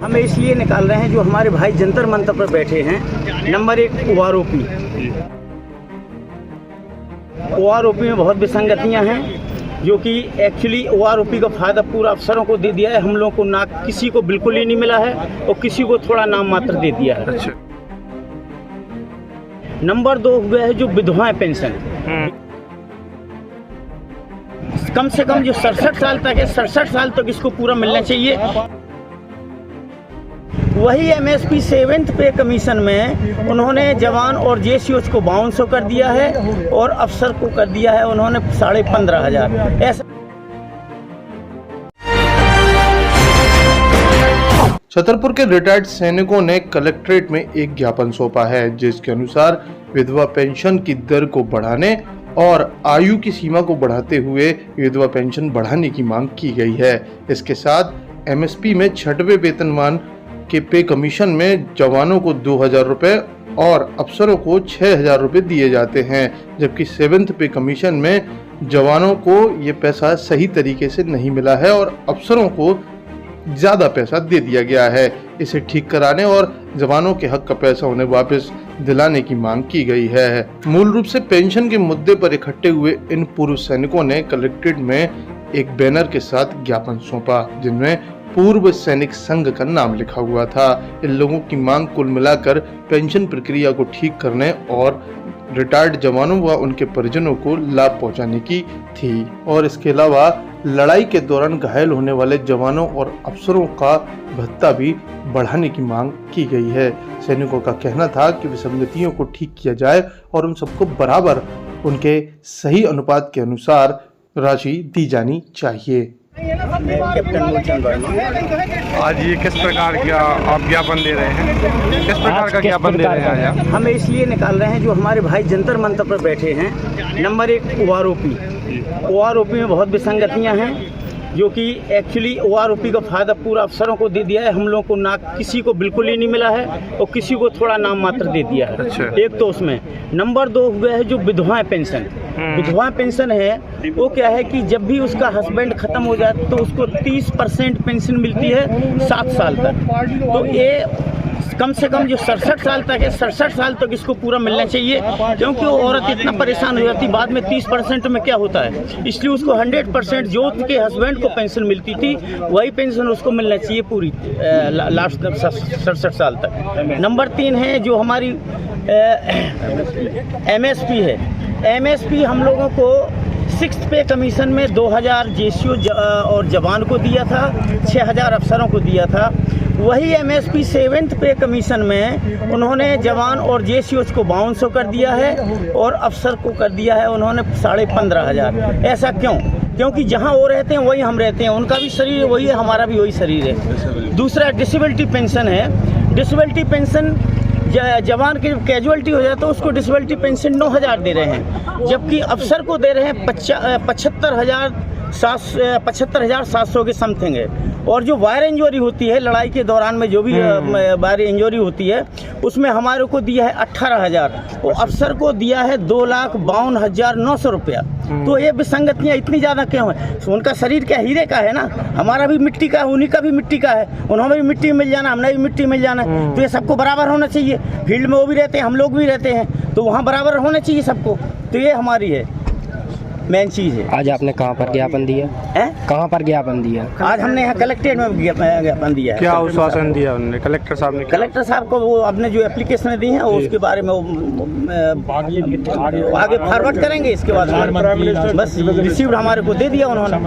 हम इसलिए निकाल रहे हैं जो हमारे भाई जंतर मंतर पर बैठे हैं। नंबर 1 ओआरओपी में बहुत विसंगतियां हैं, जो कि एक्चुअली ओआरओपी का फायदा पूरा अफसरों को दे दिया है। हम लोगों को ना किसी को बिल्कुल ही नहीं मिला है और किसी को थोड़ा नाम मात्र दे दिया है। अच्छा। नंबर 2 हुआ है जो विधवाएं पेंशन, कम से कम जो 67 साल तक है, 67 साल तक इसको पूरा मिलना चाहिए। वही एमएसपी 7th पे कमीशन में उन्होंने जवान और जेसीओच को 5200 कर दिया है और अफसर को कर दिया है उन्होंने 15,500 ऐसा। छतरपुर के रिटायर्ड सैनिकों ने कलेक्ट्रेट में एक ज्ञापन सौंपा है, जिसके अनुसार विधवा पेंशन की दर को बढ़ाने और आयु की सीमा को बढ़ाते हुए विधवा पेंशन बढ़ाने की मांग की गई है। इसके साथ एमएसपी में 6वें वेतनमान के पे कमीशन में जवानों को 2,000 रुपए और अफसरों को 6,000 रुपए दिए जाते हैं, जबकि 7th पे कमीशन में जवानों को ये पैसा सही तरीके से नहीं मिला है और अफसरों को ज़्यादा पैसा दे दिया गया है। इसे ठीक कराने और जवानों के हक का पैसा उन्हें वापस दिलाने की मांग की गई है। मूल रूप से पेंशन के मुद्दे पर इकट्ठे हुए इन पूर्व सैनिकों ने कलेक्ट्रेट में एक बैनर के साथ ज्ञापन सौंपा, जिनमें पूर्व सैनिक संघ का नाम लिखा हुआ था। इन लोगों की मांग कुल मिलाकर पेंशन प्रक्रिया को ठीक करने और रिटायर्ड जवानों व उनके परिजनों को लाभ पहुंचाने की थी और इसके अलावा लड़ाई के दौरान घायल होने वाले जवानों और अफसरों का भत्ता भी बढ़ाने की मांग की गई है। सैनिकों का कहना था कि विसंगतियों को ठीक किया जाए और उन सबको बराबर उनके सही अनुपात के अनुसार राशि दी जानी चाहिए। आज ये किस प्रकार का आप ज्ञापन दे रहे हैं? किस प्रकार का ज्ञापन दे रहे हैं आज आप? हम इसलिए निकाल रहे हैं जो हमारे भाई जंतर मंतर पर बैठे हैं। नंबर 1 ओआरओपी में बहुत विसंगतियां हैं, जो कि एक्चुअली ओआरओपी का फायदा पूरा अफसरों को दे दिया है। हम लोगों को ना किसी को बिल्कुल ही नहीं मिला है और किसी को थोड़ा नाम मात्र दे दिया है। अच्छा। एक तो उसमें नंबर 2 हुआ है जो विधवाएं पेंशन। विधवा पेंशन है वो क्या है कि जब भी उसका हस्बैंड खत्म हो जाए तो उसको 30% पेंशन मिलती है 7 साल तक। तो ये कम से कम जो 67 साल तक है, 67 साल तक इसको पूरा मिलना चाहिए, क्योंकि वो औरत इतना परेशान हो जाती बाद में 30% में क्या होता है, इसलिए उसको 100% जो उसके हस्बैंड को पेंशन मिलती थी वही पेंशन उसको मिलना चाहिए पूरी लास्ट 67 साल तक। नंबर 3 है जो हमारी एमएसपी है। एमएसपी हम लोगों को 6th पे कमीशन में 2,000 जेसीओ और जवान को दिया था, 6,000 अफसरों को दिया था। वही एमएसपी 7th पे कमीशन में उन्होंने जवान और जेसीओच को 5200 कर दिया है और अफसर को कर दिया है उन्होंने 15,500। ऐसा क्यों? क्योंकि जहां वो रहते हैं वही हम रहते हैं, उनका भी शरीर वही है, हमारा भी वही शरीर है। दूसरा डिसेबिलिटी पेंशन है। डिसेबिलिटी पेंशन जवान की कैजुअलिटी हो जाए तो उसको डिसेबिलिटी पेंशन 9,000 दे रहे हैं, जबकि अफसर को दे रहे हैं 75,700 के समथिंग है। और जो वायर इंजरी होती है लड़ाई के दौरान में, जो भी वायर इंजरी होती है उसमें हमारे को दिया है 18,000 और अफसर को दिया है 2,52,900 रुपया। तो ये विसंगतियाँ इतनी ज़्यादा क्यों है? उनका शरीर क्या हीरे का है ना, हमारा भी मिट्टी का है, उन्हीं का भी मिट्टी का है, उन्होंने भी मिट्टी मिल जाना, हमने भी मिट्टी मिल जाना। तो ये सबको बराबर होना चाहिए। फील्ड में वो भी रहते हैं, हम लोग भी रहते हैं, तो वहाँ बराबर होना चाहिए सबको। तो ये हमारी है मेन चीज़ है। आज आपने कहाँ पर ज्ञापन दिया है? कहाँ पर ज्ञापन दिया? आज हमने यहाँ कलेक्ट्रेट में ज्ञापन दिया है। क्या आश्वासन दिया उन्होंने? कलेक्टर साहब ने? कलेक्टर साहब को वो अपने जो एप्लीकेशन दी हैं उसके बारे में आगे फॉरवर्ड करेंगे। इसके बाद बस रिसीव्ड हमारे को दे दिया उन्होंने।